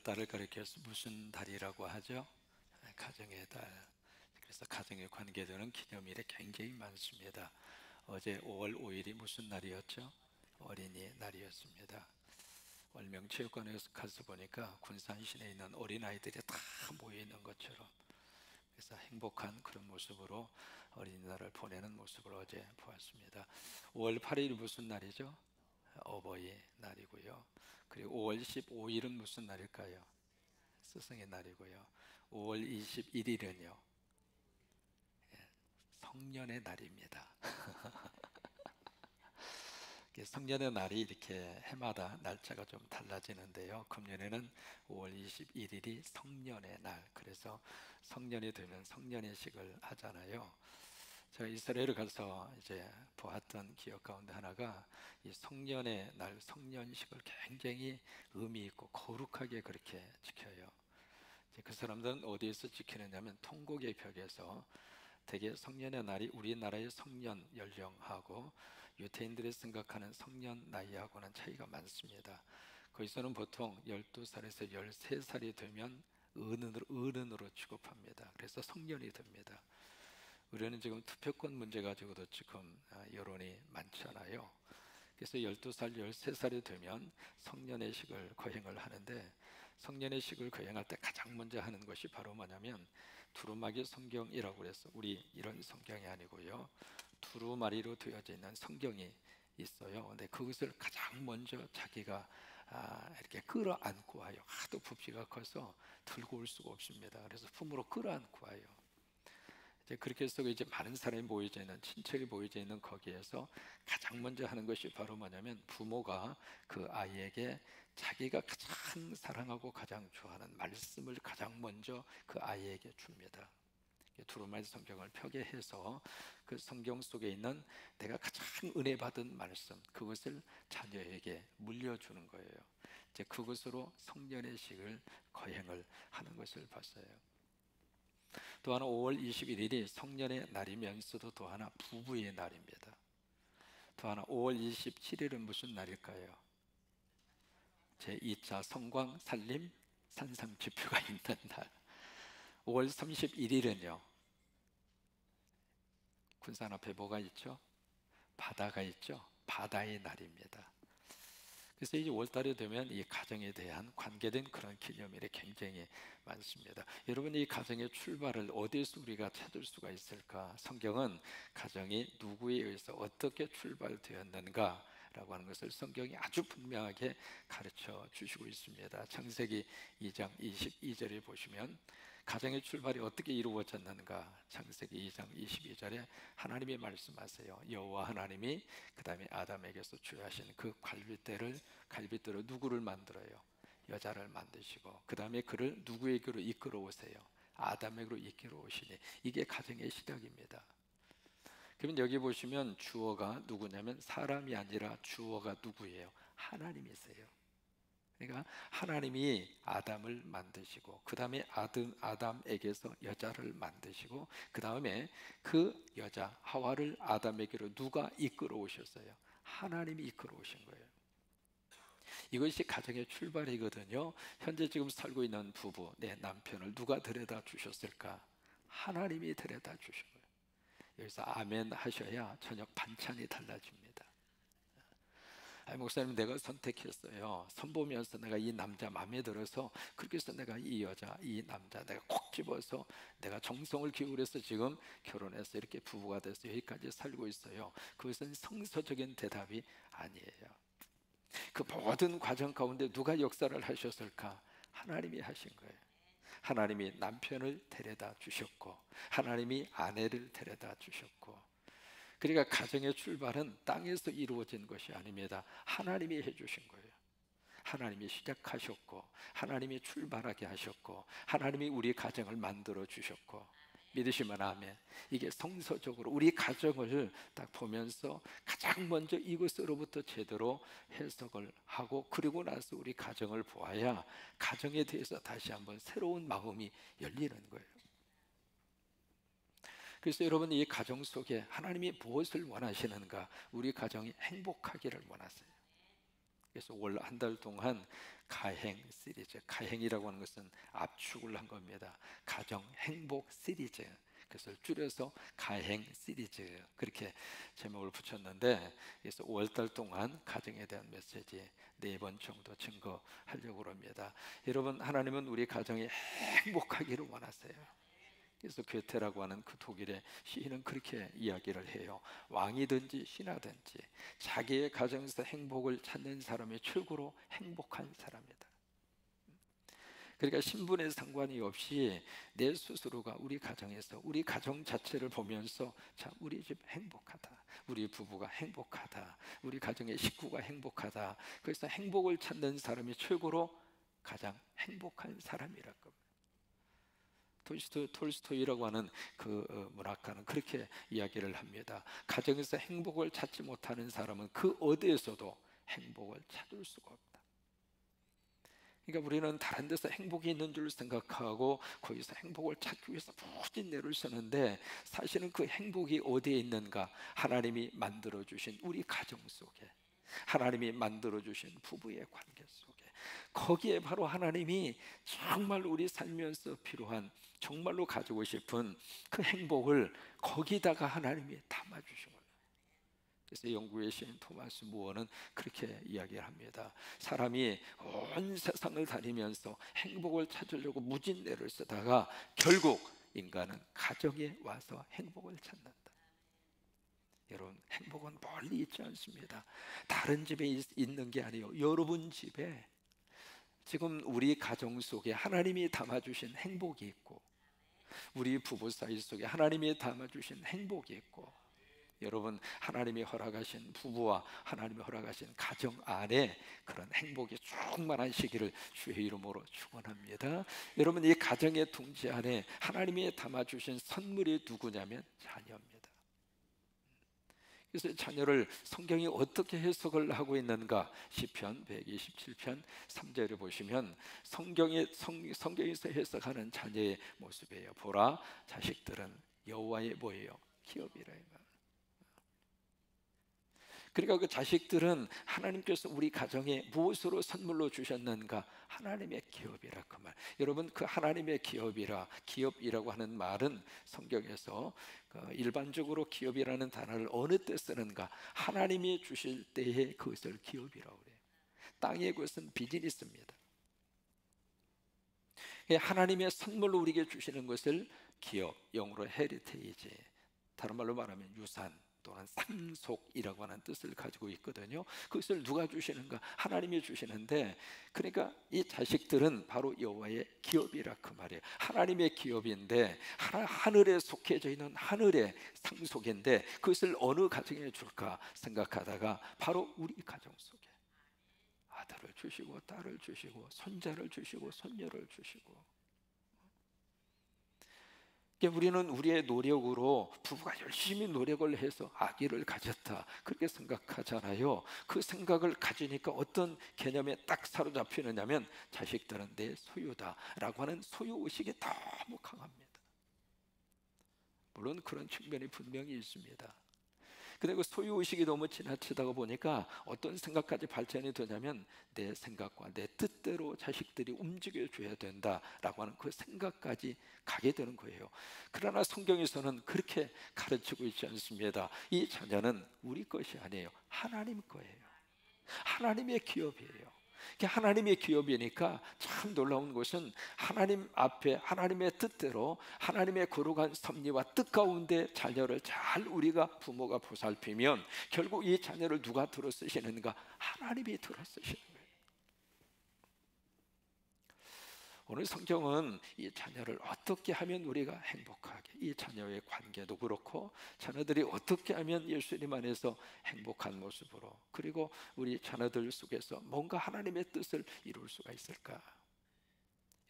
월달을 가리켜서 무슨 달이라고 하죠? 가정의 달. 그래서 가정에 관계되는 기념일이 굉장히 많습니다. 어제 5월 5일이 무슨 날이었죠? 어린이날이었습니다. 월명체육관에 가서 보니까 군산 시내에 있는 어린아이들이 다 모여있는 것처럼, 그래서 행복한 그런 모습으로 어린이날을 보내는 모습을 어제 보았습니다. 5월 8일이 무슨 날이죠? 어버이날이고요. 그리고 5월 15일은 무슨 날일까요? 스승의 날이고요. 5월 21일은요, 성년의 날입니다. 성년의 날이 이렇게 해마다 날짜가 좀 달라지는데요. 금년에는 5월 21일이 성년의 날, 그래서 성년이 되면 성년회식을 하잖아요. 제가 이스라엘을 가서 이제 보았던 기억 가운데 하나가 이 성년의 날, 성년식을 굉장히 의미 있고 거룩하게 그렇게 지켜요. 이제 그 사람들은 어디에서 지키느냐면 통곡의 벽에서, 대개 성년의 날이 우리나라의 성년 연령하고 유태인들이 생각하는 성년 나이하고는 차이가 많습니다. 거기서는 보통 12살에서 13살이 되면 어른으로 취급합니다. 그래서 성년이 됩니다. 우리는 지금 투표권 문제 가지고도 지금 여론이 많잖아요. 그래서 12살, 13살이 되면 성년회식을 거행을 하는데, 성년회식을 거행할 때 가장 먼저 하는 것이 바로 뭐냐면 두루마기 성경이라고 그래서, 우리 이런 성경이 아니고요, 두루마리로 되어져 있는 성경이 있어요. 근데 그것을 가장 먼저 자기가 이렇게 끌어안고 와요. 하도 부피가 커서 들고 올 수가 없습니다. 그래서 품으로 끌어안고 와요. 이제 그렇게 해서 이제 많은 사람이 모여져 있는, 친척이 모여져 있는 거기에서 가장 먼저 하는 것이 바로 뭐냐면, 부모가 그 아이에게 자기가 가장 사랑하고 가장 좋아하는 말씀을 가장 먼저 그 아이에게 줍니다. 두루마리 성경을 펴게 해서 그 성경 속에 있는 내가 가장 은혜 받은 말씀, 그것을 자녀에게 물려주는 거예요. 이제 그것으로 성년회식을 거행을 하는 것을 봤어요. 또 하나 5월 21일이 성년의 날이면서도 또 하나 부부의 날입니다. 또 하나 5월 27일은 무슨 날일까요? 제2차 성광 살림 산상 지표가 있는 날. 5월 31일은요, 군산 앞에 뭐가 있죠? 바다가 있죠? 바다의 날입니다. 그래서 이제 5월달이 되면 이 가정에 대한 관계된 그런 기념일이 굉장히 많습니다. 여러분, 이 가정의 출발을 어디에서 우리가 찾을 수가 있을까? 성경은 가정이 누구에 의해서 어떻게 출발되었는가 라고 하는 것을 성경이 아주 분명하게 가르쳐 주시고 있습니다. 창세기 2장 22절에 보시면 가정의 출발이 어떻게 이루어졌는가, 창세기 2장 22절에 하나님이 말씀하세요. 여호와 하나님이 그 다음에 아담에게서 주하신 그 갈빗대로 누구를 만들어요? 여자를 만드시고, 그 다음에 그를 누구에게로 이끌어 오세요? 아담에게로 이끌어 오시니, 이게 가정의 시작입니다. 그러면 여기 보시면 주어가 누구냐면 사람이 아니라 주어가 누구예요? 하나님이세요. 그러니까 하나님이 아담을 만드시고, 그 다음에 아담에게서 여자를 만드시고, 그 다음에 그 여자 하와를 아담에게로 누가 이끌어 오셨어요? 하나님이 이끌어 오신 거예요. 이것이 가정의 출발이거든요. 현재 지금 살고 있는 부부, 내 남편을 누가 데려다 주셨을까? 하나님이 데려다 주신 거예요. 여기서 아멘 하셔야 저녁 반찬이 달라집니다. 목사님, 내가 선택했어요. 선보면서 내가 이 남자 마음에 들어서, 그렇게 해서 내가 이 여자, 이 남자 내가 콕 집어서 내가 정성을 기울여서 지금 결혼해서 이렇게 부부가 돼서 여기까지 살고 있어요. 그것은 성서적인 대답이 아니에요. 그 모든 과정 가운데 누가 역사를 하셨을까? 하나님이 하신 거예요. 하나님이 남편을 데려다 주셨고, 하나님이 아내를 데려다 주셨고, 그러니까 가정의 출발은 땅에서 이루어진 것이 아닙니다. 하나님이 해주신 거예요. 하나님이 시작하셨고, 하나님이 출발하게 하셨고, 하나님이 우리 가정을 만들어 주셨고, 믿으시면 아멘. 이게 성서적으로 우리 가정을 딱 보면서 가장 먼저 이것으로부터 제대로 해석을 하고, 그리고 나서 우리 가정을 보아야 가정에 대해서 다시 한번 새로운 마음이 열리는 거예요. 그래서 여러분, 이 가정 속에 하나님이 무엇을 원하시는가? 우리 가정이 행복하기를 원하세요. 그래서 월 한 달 동안 가행 시리즈, 가행이라고 하는 것은 압축을 한 겁니다. 가정 행복 시리즈, 그래서 줄여서 가행 시리즈, 그렇게 제목을 붙였는데, 그래서 5월달 동안 가정에 대한 메시지 4번 정도 증거하려고 합니다. 여러분, 하나님은 우리 가정이 행복하기를 원하세요. 그래서 괴테라고 하는 그 독일의 시인은 그렇게 이야기를 해요. 왕이든지 신하든지 자기의 가정에서 행복을 찾는 사람이 최고로 행복한 사람이다. 그러니까 신분에 상관이 없이 내 스스로가 우리 가정에서, 우리 가정 자체를 보면서, 자, 우리 집 행복하다, 우리 부부가 행복하다, 우리 가정의 식구가 행복하다, 그래서 행복을 찾는 사람이 최고로 가장 행복한 사람이라고. 톨스토이라고 하는 그 문학가는 그렇게 이야기를 합니다. 가정에서 행복을 찾지 못하는 사람은 그 어디에서도 행복을 찾을 수가 없다. 그러니까 우리는 다른 데서 행복이 있는 줄 생각하고 거기서 행복을 찾기 위해서 모진 애를 쓰는데, 사실은 그 행복이 어디에 있는가? 하나님이 만들어주신 우리 가정 속에, 하나님이 만들어주신 부부의 관계 속에, 거기에 바로 하나님이 정말 우리 살면서 필요한, 정말로 가지고 싶은 그 행복을 거기다가 하나님이 담아주신 거예요. 그래서 영국의 시인 토마스 무어는 그렇게 이야기를 합니다. 사람이 온 세상을 다니면서 행복을 찾으려고 무진내를 쓰다가 결국 인간은 가정에 와서 행복을 찾는다. 여러분, 행복은 멀리 있지 않습니다. 다른 집에 있는 게 아니에요. 여러분 집에 지금 우리 가정 속에 하나님이 담아주신 행복이 있고, 우리 부부 사이 속에 하나님이 담아주신 행복이 있고, 여러분, 하나님이 허락하신 부부와 하나님이 허락하신 가정 안에 그런 행복이 충만하시기를 주의 이름으로 축원합니다. 여러분, 이 가정의 둥지 안에 하나님이 담아주신 선물이 누구냐면 자녀입니다. 그래서 자녀를 성경이 어떻게 해석을 하고 있는가? 시편 127편 3절을 보시면 성경에서 해석하는 자녀의 모습이에요. 보라, 자식들은 여호와의 뭐예요? 기업이라. 그러니까 그 자식들은 하나님께서 우리 가정에 무엇으로 선물로 주셨는가? 하나님의 기업이라, 그 말. 여러분, 그 하나님의 기업이라고 하는 말은 성경에서 일반적으로 기업이라는 단어를 어느 때 쓰는가? 하나님이 주실 때에 그것을 기업이라고 그래요. 땅의 것은 비즈니스입니다. 하나님의 선물로 우리에게 주시는 것을 기업, 영어로 헤리테이지, 다른 말로 말하면 유산 또는 상속이라고 하는 뜻을 가지고 있거든요. 그것을 누가 주시는가? 하나님이 주시는데, 그러니까 이 자식들은 바로 여호와의 기업이라, 그 말이에요. 하나님의 기업인데, 하늘에 속해져 있는 하늘의 상속인데, 그것을 어느 가정에 줄까 생각하다가 바로 우리 가정 속에 아들을 주시고 딸을 주시고 손자를 주시고 손녀를 주시고. 우리는 우리의 노력으로, 부부가 열심히 노력을 해서 아기를 가졌다, 그렇게 생각하잖아요. 그 생각을 가지니까 어떤 개념에 딱 사로잡히느냐면, 자식들은 내 소유다 라고 하는 소유의식이 너무 강합니다. 물론 그런 측면이 분명히 있습니다. 근데 그 소유의식이 너무 지나치다가 보니까 어떤 생각까지 발전이 되냐면, 내 생각과 내 뜻대로 자식들이 움직여줘야 된다라고 하는 그 생각까지 가게 되는 거예요. 그러나 성경에서는 그렇게 가르치고 있지 않습니다. 이 자녀는 우리 것이 아니에요. 하나님 거예요. 하나님의 기업이에요. 하나님의 기업이니까 참 놀라운 것은, 하나님 앞에 하나님의 뜻대로 하나님의 거룩한 섭리와 뜻 가운데 자녀를 잘 우리가 부모가 보살피면 결국 이 자녀를 누가 들어 쓰시는가? 하나님이 들어 쓰시는 거예요. 오늘 성경은 이 자녀를 어떻게 하면 우리가 행복하게, 이 자녀의 관계도 그렇고 자녀들이 어떻게 하면 예수님 안에서 행복한 모습으로, 그리고 우리 자녀들 속에서 뭔가 하나님의 뜻을 이룰 수가 있을까?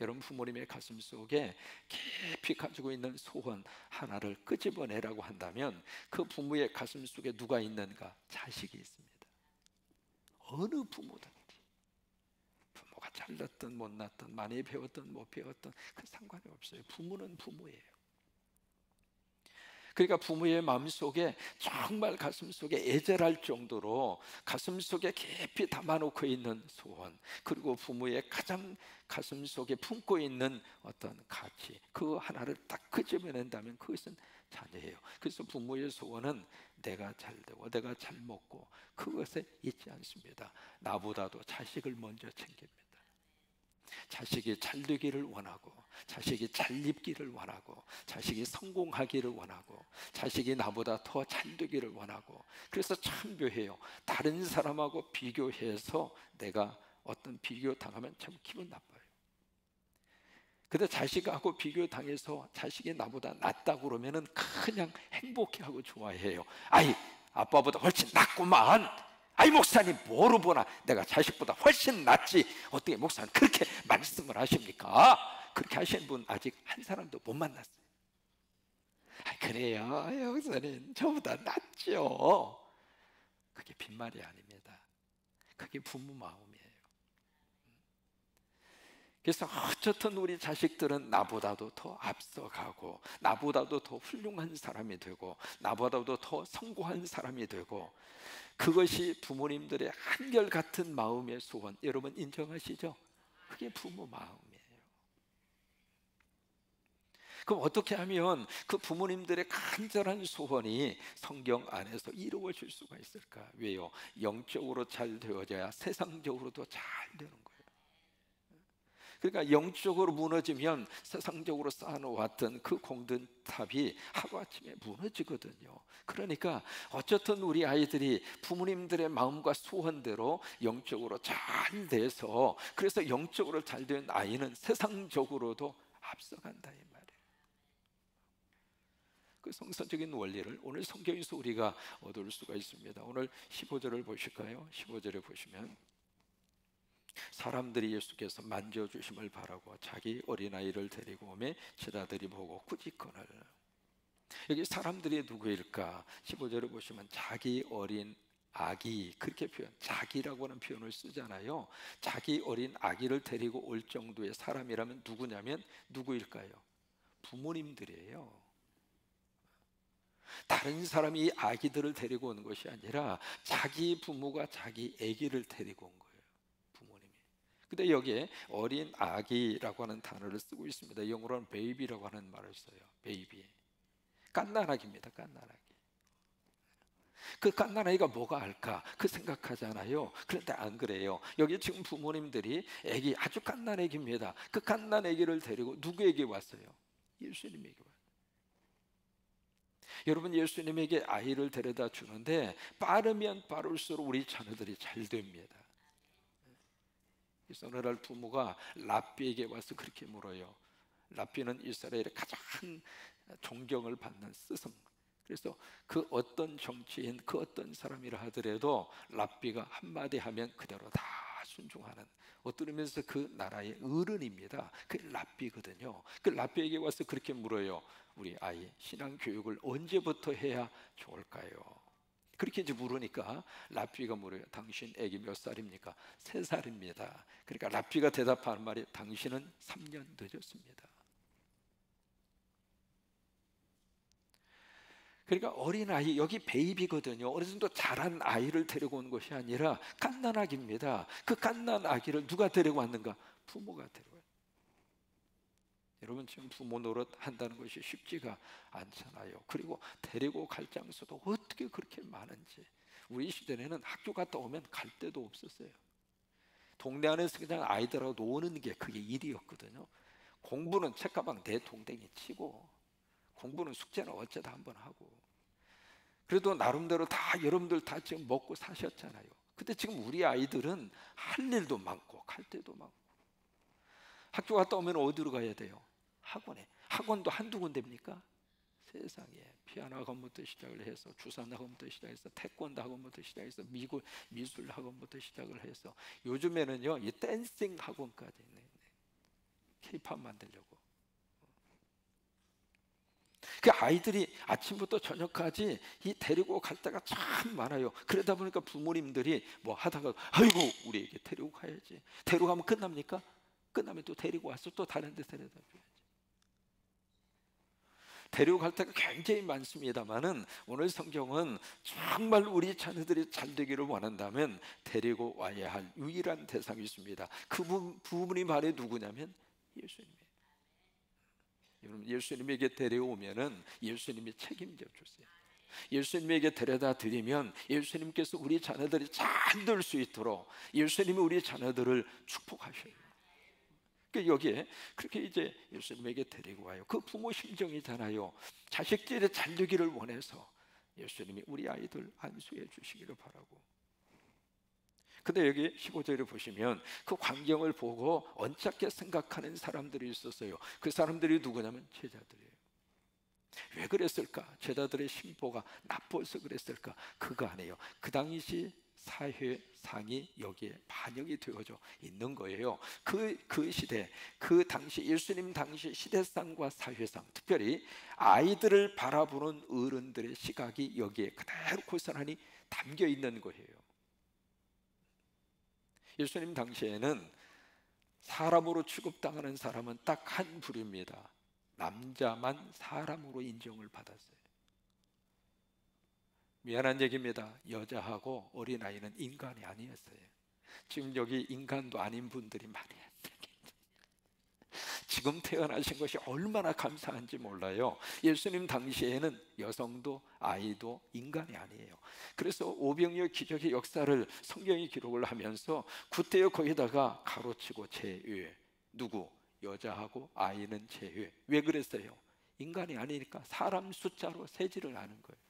여러분, 부모님의 가슴 속에 깊이 가지고 있는 소원 하나를 끄집어내라고 한다면, 그 부모의 가슴 속에 누가 있는가? 자식이 있습니다. 어느 부모든 부모가 잘났든 못났든, 많이 배웠든 못 배웠든 그 상관이 없어요. 부모는 부모예요. 그러니까 부모의 마음속에 정말 가슴속에 애절할 정도로 가슴속에 깊이 담아놓고 있는 소원, 그리고 부모의 가장 가슴속에 품고 있는 어떤 가치, 그 하나를 딱 끄집어낸다면 그것은 자녀예요. 그래서 부모의 소원은 내가 잘 되고 내가 잘 먹고, 그것에 있지 않습니다. 나보다도 자식을 먼저 챙깁니다. 자식이 잘 되기를 원하고, 자식이 잘 입기를 원하고, 자식이 성공하기를 원하고, 자식이 나보다 더 잘 되기를 원하고. 그래서 참 묘해요. 다른 사람하고 비교해서 내가 어떤 비교 당하면 참 기분 나빠요. 근데 자식하고 비교 당해서 자식이 나보다 낫다고 그러면은 그냥 행복해하고 좋아해요. 아이, 아빠보다 훨씬 낫구만. 아이, 목사님 뭐로 보나, 내가 자식보다 훨씬 낫지. 어떻게 목사님 그렇게 말씀을 하십니까? 그렇게 하시는 분 아직 한 사람도 못 만났어요. 아, 그래요 목사님, 저보다 낫죠. 그게 빈말이 아닙니다. 그게 부모 마음이에요. 그래서 어쨌든 우리 자식들은 나보다도 더 앞서가고, 나보다도 더 훌륭한 사람이 되고, 나보다도 더 성공한 사람이 되고, 그것이 부모님들의 한결같은 마음의 소원, 여러분 인정하시죠? 그게 부모 마음이에요. 그럼 어떻게 하면 그 부모님들의 간절한 소원이 성경 안에서 이루어질 수가 있을까? 왜요? 영적으로 잘 되어져야 세상적으로도 잘 되는 거예요. 그러니까 영적으로 무너지면 세상적으로 쌓아놓았던 그 공든탑이 하루아침에 무너지거든요. 그러니까 어쨌든 우리 아이들이 부모님들의 마음과 소원대로 영적으로 잘 돼서, 그래서 영적으로 잘 된 아이는 세상적으로도 앞서간다 이 말이에요. 그 성서적인 원리를 오늘 성경에서 우리가 얻을 수가 있습니다. 오늘 15절을 보실까요? 15절에 보시면, 사람들이 예수께서 만져주심을 바라고 자기 어린아이를 데리고 오매 제자들이 보고 꾸짖거늘. 여기 사람들이 누구일까? 15절을 보시면 자기 어린 아기, 그렇게 표현, 자기라고 하는 표현을 쓰잖아요. 자기 어린 아기를 데리고 올 정도의 사람이라면 누구냐면 누구일까요? 부모님들이에요. 다른 사람이 이 아기들을 데리고 오는 것이 아니라 자기 부모가 자기 아기를 데리고 온 거예요. 부모님이. 근데 여기에 어린 아기라고 하는 단어를 쓰고 있습니다. 영어로는 베이비라고 하는 말을 써요. 베이비. 갓난아기입니다. 갓난아기. 그 갓난아기가 뭐가 할까? 그 생각하잖아요. 그런데 안 그래요. 여기 지금 부모님들이 아기, 아주 갓난아기입니다. 그 갓난아기를 데리고 누구에게 왔어요? 예수님에게 왔어요. 여러분, 예수님에게 아이를 데려다 주는데 빠르면 빠를수록 우리 자녀들이 잘 됩니다. 그래서 어느 날 부모가 랍비에게 와서 그렇게 물어요. 랍비는 이스라엘의 가장 존경을 받는 스승. 그래서 그 어떤 정치인, 그 어떤 사람이라 하더라도 랍비가 한마디 하면 그대로 다 순종하는, 어떤 의미에서 그 나라의 어른입니다. 그 랍비거든요. 그 랍비에게 와서 그렇게 물어요. 우리 아이 신앙 교육을 언제부터 해야 좋을까요? 그렇게 이제 물으니까 랍비가 물어요. 당신 애기 몇 살입니까? 3살입니다. 그러니까 랍비가 대답하는 말이, 당신은 3년 늦었습니다. 그러니까 어린아이, 여기 베이비거든요. 어느 정도 자란 아이를 데리고 온 것이 아니라 갓난아기입니다. 그 갓난아기를 누가 데리고 왔는가? 부모가 데리고 왔어요. 여러분, 지금 부모 노릇 한다는 것이 쉽지가 않잖아요. 그리고 데리고 갈 장소도 어떻게 그렇게 많은지. 우리 시대에는 학교 갔다 오면 갈 데도 없었어요. 동네 안에서 그냥 아이들하고 노는 게 그게 일이었거든요. 공부는 책가방 내 동댕이 치고, 공부는 숙제는 어쩌다 한번 하고. 그래도 나름대로 다 여러분들 다 지금 먹고 사셨잖아요. 근데 지금 우리 아이들은 할 일도 많고 갈 데도 많고. 학교 갔다 오면 어디로 가야 돼요? 학원에. 학원도 한두 군데입니까? 세상에, 피아노 학원부터 시작을 해서 주산 학원부터 시작해서 태권도 학원부터 시작해서 미술 학원부터 시작을 해서 요즘에는요 이 댄싱 학원까지 있네. K-팝 만들려고. 그 아이들이 아침부터 저녁까지 이 데리고 갈 때가 참 많아요. 그러다 보니까 부모님들이 뭐 하다가, 아이고 우리 애기 데리고 가야지. 데리고 가면 끝납니까? 끝나면 또 데리고 와서 또 다른 데 데려다 줘야지. 데리고 갈 때가 굉장히 많습니다만은 오늘 성경은 정말 우리 자녀들이 잘 되기를 원한다면 데리고 와야 할 유일한 대상이 있습니다. 그 부분이 바로 누구냐면 예수님이에요. 여러분, 예수님에게 데려오면은 예수님이 책임져 주세요. 예수님에게 데려다 드리면 예수님께서 우리 자녀들이 잘 될 수 있도록 예수님이 우리 자녀들을 축복하셔요. 그러니까 여기에 그렇게 이제 예수님에게 데리고 와요. 그 부모 심정이잖아요. 자식들이 잘 되기를 원해서 예수님이 우리 아이들 안수해 주시기를 바라고. 근데 여기 15절에 보시면 그 광경을 보고 언짢게 생각하는 사람들이 있었어요. 그 사람들이 누구냐면 제자들이에요. 왜 그랬을까? 제자들의 심보가 나빠서 그랬을까? 그거 아니에요. 그 당시 사회상이 여기에 반영이 되어져 있는 거예요. 그 시대, 그 당시 예수님 당시 시대상과 사회상, 특별히 아이들을 바라보는 어른들의 시각이 여기에 그대로 고스란히 담겨 있는 거예요. 예수님 당시에는 사람으로 취급당하는 사람은 딱 한 부류입니다. 남자만 사람으로 인정을 받았어요. 미안한 얘기입니다. 여자하고 어린아이는 인간이 아니었어요. 지금 여기 인간도 아닌 분들이 많이 지금 태어나신 것이 얼마나 감사한지 몰라요. 예수님 당시에는 여성도 아이도 인간이 아니에요. 그래서 오병이어 기적의 역사를 성경이 기록을 하면서 구태여 거기다가 가로치고 제외, 누구? 여자하고 아이는 제외. 왜 그랬어요? 인간이 아니니까 사람 숫자로 세지를 않은 거예요.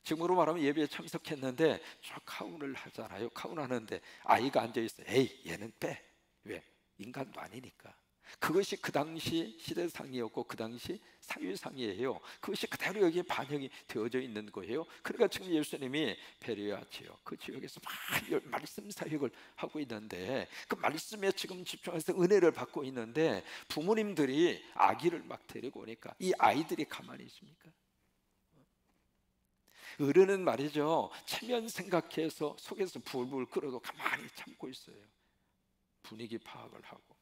지금으로 말하면 예배에 참석했는데 저 카운을 하잖아요. 카운하는데 아이가 앉아있어요. 에이, 얘는 빼. 왜? 인간도 아니니까. 그것이 그 당시 시대상이었고 그 당시 사유상이에요. 그것이 그대로 여기에 반영이 되어져 있는 거예요. 그러니까 지금 예수님이 베레아 지역, 그 지역에서 막 말씀 사역을 하고 있는데 그 말씀에 지금 집중해서 은혜를 받고 있는데 부모님들이 아기를 막 데리고 오니까 이 아이들이 가만히 있습니까? 어른은 말이죠, 체면 생각해서 속에서 불불 끓어도 가만히 참고 있어요. 분위기 파악을 하고.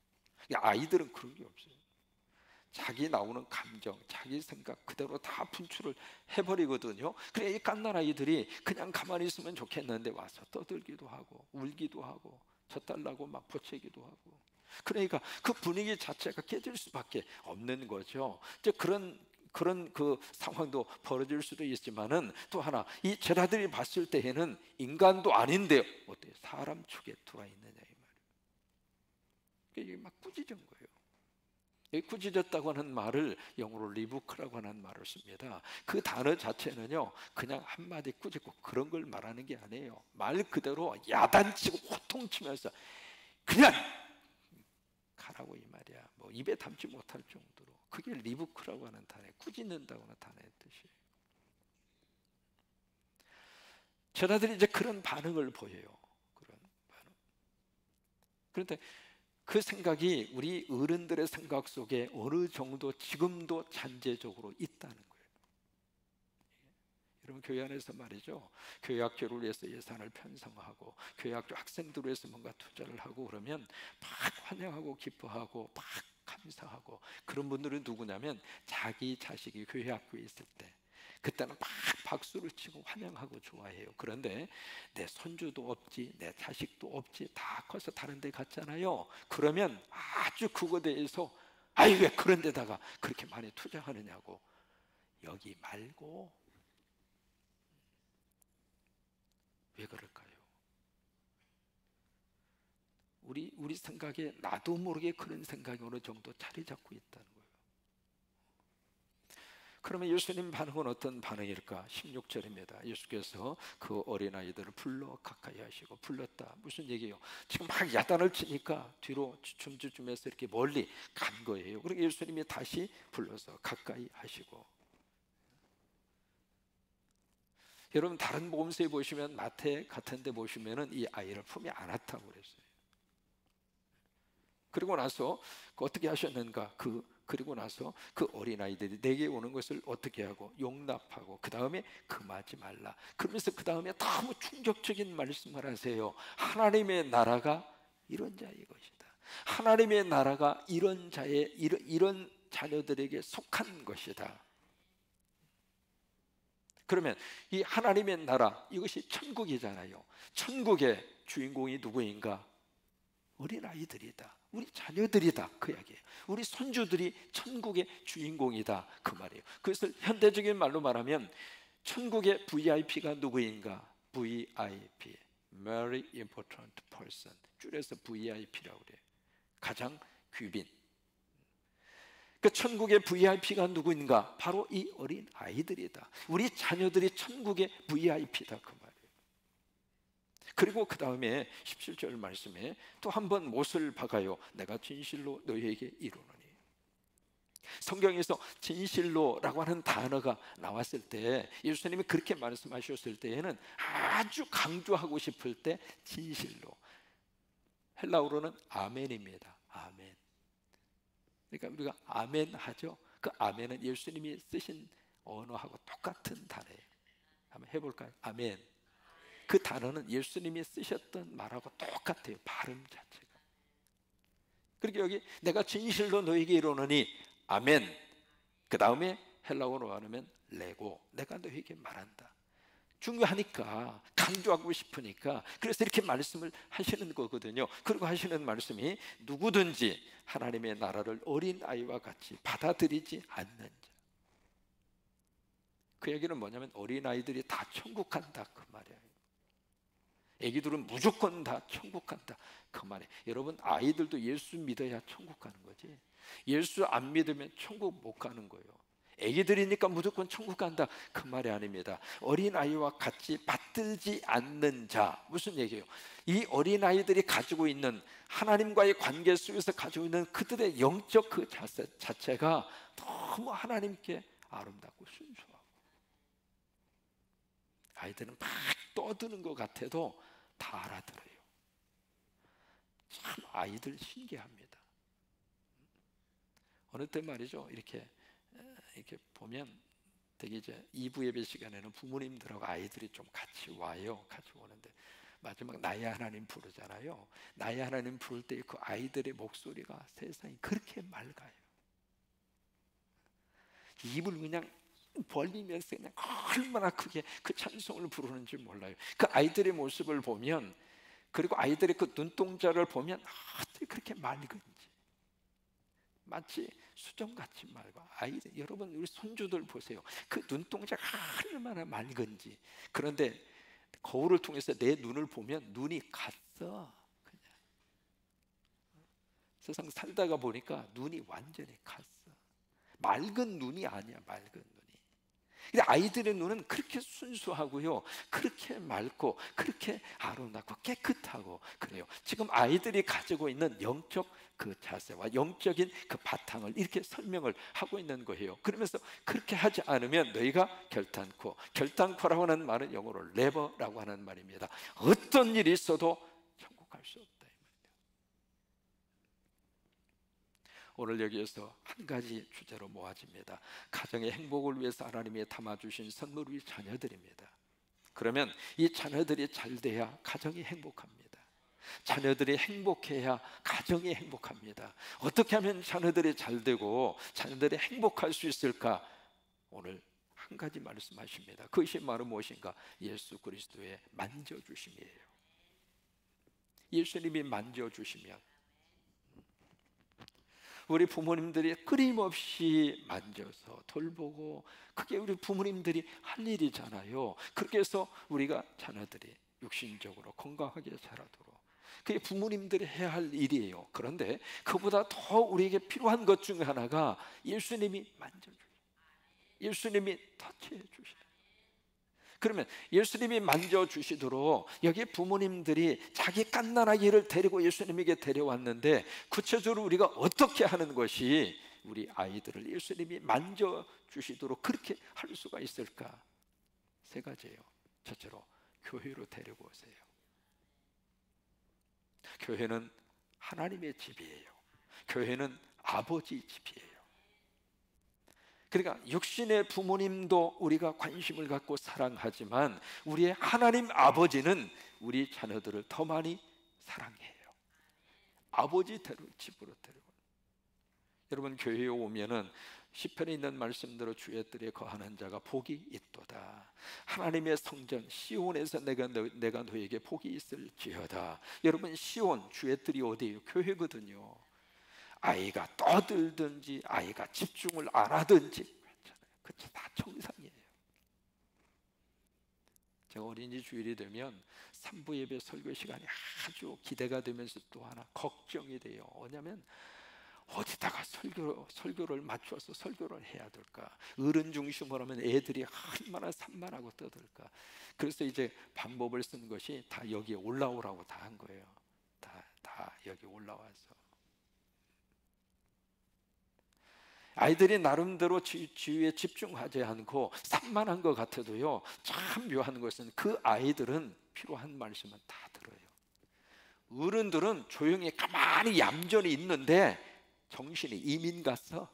아이들은 그런 게 없어요. 자기 나오는 감정, 자기 생각 그대로 다 분출을 해버리거든요. 그래 이 갓난 아이들이 그냥 가만히 있으면 좋겠는데 와서 떠들기도 하고 울기도 하고 젖달라고 막 보채기도 하고. 그러니까 그 분위기 자체가 깨질 수밖에 없는 거죠. 이제 그런 그 상황도 벌어질 수도 있지만은 또 하나, 이 제자들이 봤을 때에는 인간도 아닌데 어때 사람 축에 들어와 있느냐 이 말이에요. 이게 막 꾸짖은 거예요. 여기 꾸짖었다고 하는 말을 영어로 리부크라고 하는 말을 씁니다. 그 단어 자체는요 그냥 한마디 꾸짖고 그런 걸 말하는 게 아니에요. 말 그대로 야단치고 호통치면서 그냥 가라고 이 말이야. 뭐 입에 담지 못할 정도로. 그게 리부크라고 하는 단어에 꾸짖는다고 하는 단어의 뜻이에요. 제자들이 이제 그런 반응을 보여요. 그런 반응. 그런데 그 생각이 우리 어른들의 생각 속에 어느 정도 지금도 잔재적으로 있다는 거예요. 여러분 교회 안에서 말이죠, 교회학교를 위해서 예산을 편성하고 교회학교 학생들을 위해서 뭔가 투자를 하고 그러면 막 환영하고 기뻐하고 막 감사하고. 그런 분들은 누구냐면 자기 자식이 교회학교에 있을 때 그때는 막 박수를 치고 환영하고 좋아해요. 그런데 내 손주도 없지 내 자식도 없지 다 커서 다른 데 갔잖아요. 그러면 아주 그거에 대해서 아이 왜 그런 데다가 그렇게 많이 투자하느냐고. 여기 말고. 왜 그럴까요? 우리 생각에 나도 모르게 그런 생각이 어느 정도 자리 잡고 있다는 거예요. 그러면 예수님 반응은 어떤 반응일까? 16절입니다. 예수께서 그 어린아이들을 불러 가까이 하시고. 불렀다 무슨 얘기예요? 지금 막 야단을 치니까 뒤로 춤주춤해서 이렇게 멀리 간 거예요. 그러니까 예수님이 다시 불러서 가까이 하시고. 여러분 다른 복음서에 보시면 마태 같은 데 보시면은 이 아이를 품에 안았다고 그랬어요. 그리고 나서 어떻게 하셨는가? 그리고 나서 그 어린아이들이 내게 오는 것을 어떻게 하고 용납하고 그 다음에 금하지 말라. 그러면서 그 다음에 너무 충격적인 말씀을 하세요. 하나님의 나라가 이런 자의 것이다. 하나님의 나라가 이런 자의 이런 자녀들에게 속한 것이다. 그러면 이 하나님의 나라, 이것이 천국이잖아요. 천국의 주인공이 누구인가? 어린아이들이다. 우리 자녀들이다. 그 이야기예요. 우리 손주들이 천국의 주인공이다. 그 말이에요. 그래서 현대적인 말로 말하면 천국의 VIP가 누구인가? VIP, Very Important Person, 줄여서 VIP라고 그래요. 가장 귀빈. 그 천국의 VIP가 누구인가? 바로 이 어린 아이들이다. 우리 자녀들이 천국의 VIP다. 그 말이에요. 그리고 그 다음에 17절 말씀에 또 한 번 못을 박아요. 내가 진실로 너희에게 이르노니. 성경에서 진실로라고 하는 단어가 나왔을 때, 예수님이 그렇게 말씀하셨을 때에는 아주 강조하고 싶을 때 진실로, 헬라어로는 아멘입니다. 아멘. 그러니까 우리가 아멘 하죠. 그 아멘은 예수님이 쓰신 언어하고 똑같은 단어예요. 한번 해볼까요? 아멘. 그 단어는 예수님이 쓰셨던 말하고 똑같아요. 발음 자체가. 그리고 여기 내가 진실로 너에게 이르노니 아멘. 그 다음에 헬라어로 말하면 레고, 내가 너에게 말한다. 중요하니까, 강조하고 싶으니까, 그래서 이렇게 말씀을 하시는 거거든요. 그리고 하시는 말씀이 누구든지 하나님의 나라를 어린아이와 같이 받아들이지 않는 자. 그 얘기는 뭐냐면 어린아이들이 다 천국 간다 그 말이에요. 애기들은 무조건 다 천국 간다 그 말이에요. 여러분, 아이들도 예수 믿어야 천국 가는 거지, 예수 안 믿으면 천국 못 가는 거예요. 애기들이니까 무조건 천국 간다 그 말이 아닙니다. 어린아이와 같이 받들지 않는 자, 무슨 얘기예요? 이 어린아이들이 가지고 있는 하나님과의 관계 속에서 가지고 있는 그들의 영적 그 자세 자체가 너무 하나님께 아름답고 순수하고, 아이들은 막 떠드는 것 같아도 다 알아들어요. 참 아이들 신기합니다. 어느 때 말이죠, 이렇게 보면 되게 이제 2부 예배 시간에는 부모님들하고 아이들이 좀 같이 와요. 같이 오는데 마지막 나의 하나님 부르잖아요. 나의 하나님 부를 때 그 아이들의 목소리가 세상에 그렇게 맑아요. 입을 그냥 벌리면서 그냥 얼마나 크게 그 찬송을 부르는지 몰라요. 그 아이들의 모습을 보면, 그리고 아이들의 그 눈동자를 보면 어떻게 그렇게 맑은지, 마치 수정같이 맑아. 아이들, 여러분 우리 손주들 보세요. 그 눈동자가 얼마나 맑은지. 그런데 거울을 통해서 내 눈을 보면 눈이 갔어. 그냥 세상 살다가 보니까 눈이 완전히 갔어. 맑은 눈이 아니야, 맑은 눈이. 근데 아이들의 눈은 그렇게 순수하고요, 그렇게 맑고 그렇게 아름답고 깨끗하고 그래요. 지금 아이들이 가지고 있는 영적 그 자세와 영적인 그 바탕을 이렇게 설명을 하고 있는 거예요. 그러면서 그렇게 하지 않으면 너희가 결단코라고 하는 말은 영어로 never라고 하는 말입니다. 어떤 일이 있어도 천국 갈 수 없다. 오늘 여기에서 한 가지 주제로 모아집니다. 가정의 행복을 위해서 하나님이 담아주신 선물, 우리 자녀들입니다. 그러면 이 자녀들이 잘 돼야 가정이 행복합니다. 자녀들이 행복해야 가정이 행복합니다. 어떻게 하면 자녀들이 잘 되고 자녀들이 행복할 수 있을까? 오늘 한 가지 말씀하십니다. 그것이 바로 무엇인가? 예수 그리스도의 만져주심이에요. 예수님이 만져주시면, 우리 부모님들이 끊임없이 만져서 돌보고, 그게 우리 부모님들이 할 일이잖아요. 그렇게 해서 우리가 자녀들이 육신적으로 건강하게 자라도록, 그게 부모님들이 해야 할 일이에요. 그런데 그보다 더 우리에게 필요한 것 중 하나가 예수님이 만져주시고 예수님이 터치해 주시는. 그러면 예수님이 만져주시도록, 여기 부모님들이 자기 갓난아기를 데리고 예수님에게 데려왔는데 구체적으로 우리가 어떻게 하는 것이 우리 아이들을 예수님이 만져주시도록 그렇게 할 수가 있을까? 세 가지예요. 첫째로, 교회로 데리고 오세요. 교회는 하나님의 집이에요. 교회는 아버지 집이에요. 그러니까 육신의 부모님도 우리가 관심을 갖고 사랑하지만 우리의 하나님 아버지는 우리 자녀들을 더 많이 사랑해요. 아버지 집으로 데려가. 여러분, 교회에 오면은 시편에 있는 말씀대로 주의 뜰에 거하는 자가 복이 있도다. 하나님의 성전 시온에서 내가 너에게 복이 있을지어다. 여러분, 시온 주의 뜰이 어디예요? 교회거든요. 아이가 떠들든지 아이가 집중을 안 하든지 괜찮아요. 그치, 다 정상이에요. 제가 어린이 주일이 되면 3부 예배 설교 시간이 아주 기대가 되면서 또 하나 걱정이 돼요. 왜냐하면 어디다가 설교를 맞춰서 설교를 해야 될까? 어른 중심으로 하면 애들이 얼마나 산만하고 떠들까? 그래서 이제 방법을 쓴 것이 다 여기에 올라오라고 다 한 거예요. 다 여기 올라와서 아이들이 나름대로 지휘에 집중하지 않고 산만한 것 같아도요, 참 묘한 것은 그 아이들은 필요한 말씀은 다 들어요. 어른들은 조용히 가만히 얌전히 있는데 정신이 이민 갔어.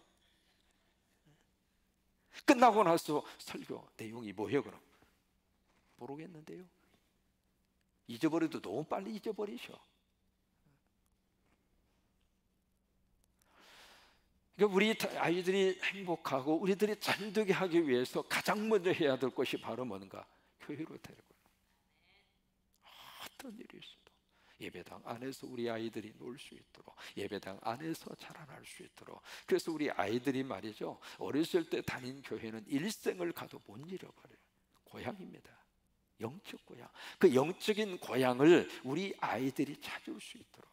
끝나고 나서 설교 내용이 뭐예요? 그럼 모르겠는데요. 잊어버려도 너무 빨리 잊어버리셔. 그러니까 우리 아이들이 행복하고 우리들이 잘되게 하기 위해서 가장 먼저 해야 될 것이 바로 뭔가? 교회로 데리고 어떤 일이 있어도 예배당 안에서 우리 아이들이 놀 수 있도록, 예배당 안에서 자라날 수 있도록. 그래서 우리 아이들이 말이죠, 어렸을 때 다닌 교회는 일생을 가도 못 잃어버려요. 고향입니다. 영적 고향. 그 영적인 고향을 우리 아이들이 찾을 수 있도록.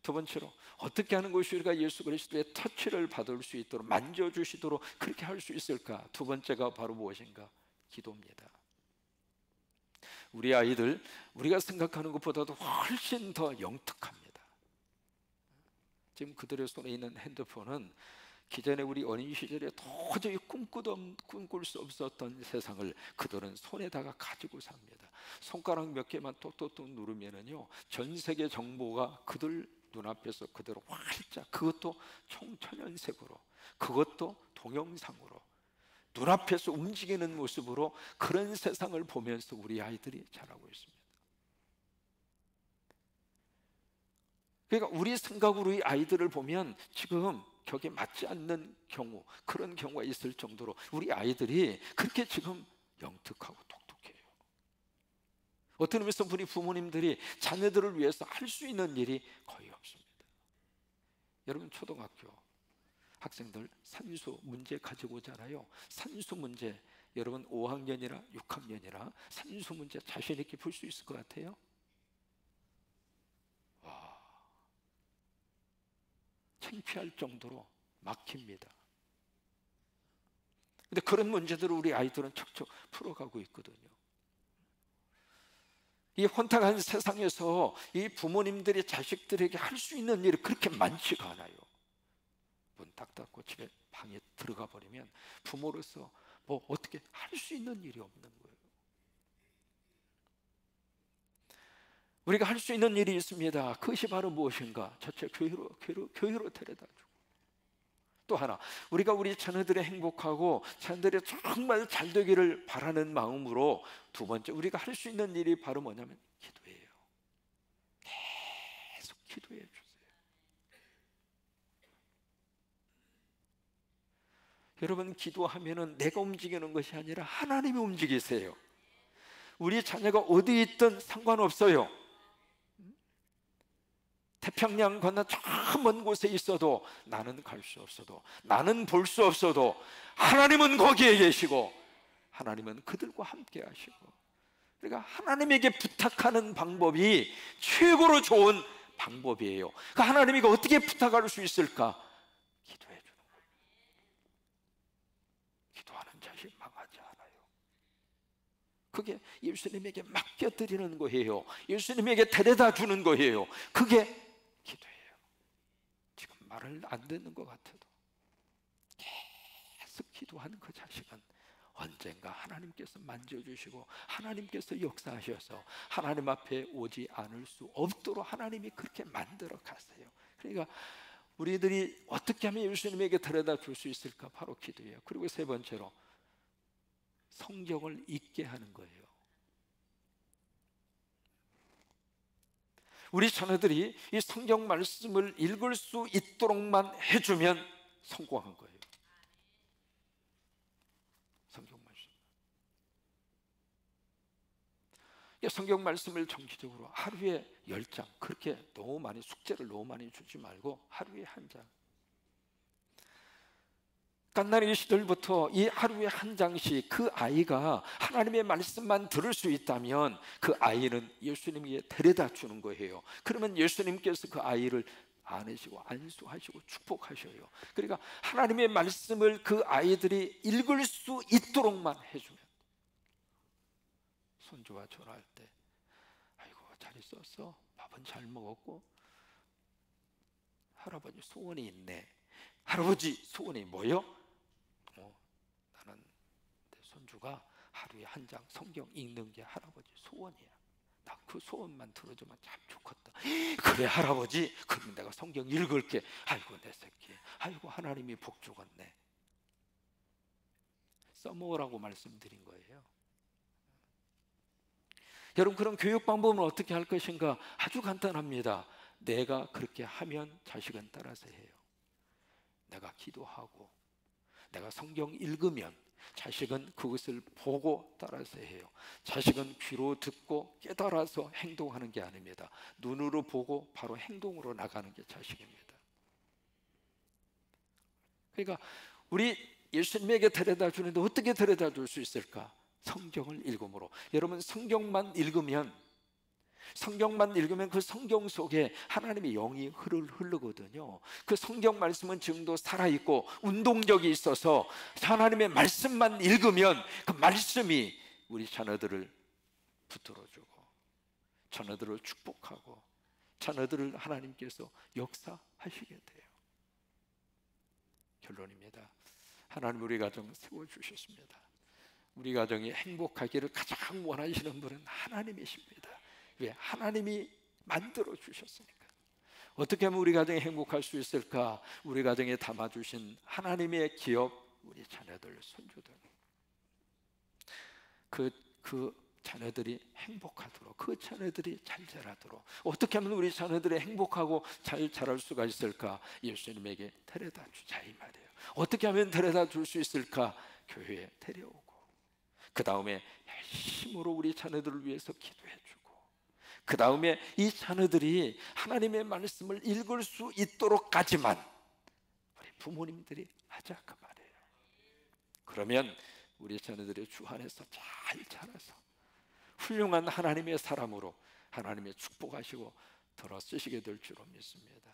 두 번째로, 어떻게 하는 것이 우리가 예수 그리스도의 터치를 받을 수 있도록, 만져주시도록 그렇게 할 수 있을까? 두 번째가 바로 무엇인가? 기도입니다. 우리 아이들, 우리가 생각하는 것보다도 훨씬 더 영특합니다. 지금 그들의 손에 있는 핸드폰은 기존에 우리 어린 시절에 도저히 꿈꿀 수 없었던 세상을 그들은 손에다가 가지고 삽니다. 손가락 몇 개만 톡톡톡 누르면은요, 전 세계 정보가 그들 눈앞에서 그대로 활짝, 그것도 총천연색으로, 그것도 동영상으로 눈앞에서 움직이는 모습으로 그런 세상을 보면서 우리 아이들이 자라고 있습니다. 그러니까 우리 생각으로 이 아이들을 보면 지금 격에 맞지 않는 경우, 그런 경우가 있을 정도로 우리 아이들이 그렇게 지금 영특하고 똑똑해요. 어떤 의미에서 우리 부모님들이 자녀들을 위해서 할 수 있는 일이 거의 없습니다. 여러분, 초등학교 학생들 산수 문제 가지고 오잖아요. 산수 문제, 여러분 5학년이나 6학년이나 산수 문제 자신 있게 풀 수 있을 것 같아요? 와, 창피할 정도로 막힙니다. 근데 그런 문제들을 우리 아이들은 척척 풀어가고 있거든요. 이 혼탁한 세상에서 이 부모님들이 자식들에게 할 수 있는 일이 그렇게 많지가 않아요. 문 딱 닫고 집에 방에 들어가 버리면 부모로서 뭐 어떻게 할 수 있는 일이 없는 거예요. 우리가 할 수 있는 일이 있습니다. 그것이 바로 무엇인가? 첫째, 교회로 데려다 주고, 또 하나, 우리가 우리 자녀들이 행복하고 자녀들이 정말 잘 되기를 바라는 마음으로, 두 번째, 우리가 할 수 있는 일이 바로 뭐냐면 기도예요. 계속 기도해 주세요. 여러분, 기도하면은 내가 움직이는 것이 아니라 하나님이 움직이세요. 우리 자녀가 어디 있든 상관없어요. 태평양 건너 저 먼 곳에 있어도, 나는 갈 수 없어도, 나는 볼 수 없어도 하나님은 거기에 계시고 하나님은 그들과 함께 하시고, 그러니까 하나님에게 부탁하는 방법이 최고로 좋은 방법이에요. 그 하나님에게 어떻게 부탁할 수 있을까? 기도해 주는 거예요. 기도하는 자식 망하지 않아요. 그게 예수님에게 맡겨드리는 거예요. 예수님에게 데려다 주는 거예요. 그게 기도예요. 지금 말을 안 듣는 것 같아도 계속 기도하는 그 자식은 언젠가 하나님께서 만져주시고 하나님께서 역사하셔서 하나님 앞에 오지 않을 수 없도록 하나님이 그렇게 만들어 가세요. 그러니까 우리들이 어떻게 하면 예수님에게 데려다 줄 수 있을까? 바로 기도예요. 그리고 세 번째로, 성경을 읽게 하는 거예요. 우리 자녀들이 이 성경 말씀을 읽을 수 있도록만 해주면 성공한 거예요. 성경 말씀. 성경 말씀을 정기적으로 하루에 10장, 그렇게 너무 많이, 숙제를 너무 많이 주지 말고 하루에 한 장. 갓난아기 시절부터 이 하루에 한 장씩 그 아이가 하나님의 말씀만 들을 수 있다면 그 아이는 예수님에게 데려다 주는 거예요. 그러면 예수님께서 그 아이를 안으시고 안수하시고 축복하셔요. 그러니까 하나님의 말씀을 그 아이들이 읽을 수 있도록만 해주면, 손주와 전화할 때 아이고 잘 있었어? 밥은 잘 먹었고? 할아버지 소원이 있네. 할아버지 소원이 뭐요? 나는 내 손주가 하루에 한 장 성경 읽는 게 할아버지 소원이야. 나 그 소원만 들어주면 참 좋겠다. 그래 할아버지, 그럼 내가 성경 읽을게. 아이고 내 새끼, 아이고 하나님이 복 주겠네. 써먹으라고 말씀드린 거예요. 여러분, 그런 교육 방법은 어떻게 할 것인가? 아주 간단합니다. 내가 그렇게 하면 자식은 따라서 해요. 내가 기도하고 내가 성경 읽으면 자식은 그것을 보고 따라서 해요. 자식은 귀로 듣고 깨달아서 행동하는 게 아닙니다. 눈으로 보고 바로 행동으로 나가는 게 자식입니다. 그러니까 우리 예수님에게 데려다 주는데 어떻게 데려다 줄 수 있을까? 성경을 읽음으로. 여러분, 성경만 읽으면 그 성경 속에 하나님의 영이 흐르거든요. 그 성경 말씀은 지금도 살아있고 운동력이 있어서 하나님의 말씀만 읽으면 그 말씀이 우리 자녀들을 붙들어주고 자녀들을 축복하고 자녀들을 하나님께서 역사하시게 돼요. 결론입니다. 하나님 우리 가정 세워주셨습니다. 우리 가정이 행복하기를 가장 원하시는 분은 하나님이십니다. 왜? 하나님이 만들어 주셨으니까. 어떻게 하면 우리 가정이 행복할 수 있을까? 우리 가정에 담아주신 하나님의 기업, 우리 자녀들, 손주들, 그 자녀들이 행복하도록, 그 자녀들이 잘 자라도록 어떻게 하면 우리 자녀들이 행복하고 잘 자랄 수가 있을까? 예수님에게 데려다 주자 이 말이에요. 어떻게 하면 데려다 줄 수 있을까? 교회에 데려오고 그 다음에 열심으로 우리 자녀들을 위해서 기도해주고 그 다음에 이 자녀들이 하나님의 말씀을 읽을 수 있도록까지만 우리 부모님들이 하자 그 말이에요. 그러면 우리 자녀들이 주 안에서 잘 자라서 훌륭한 하나님의 사람으로 하나님의 축복하시고 들어 쓰시게 될 줄로 믿습니다.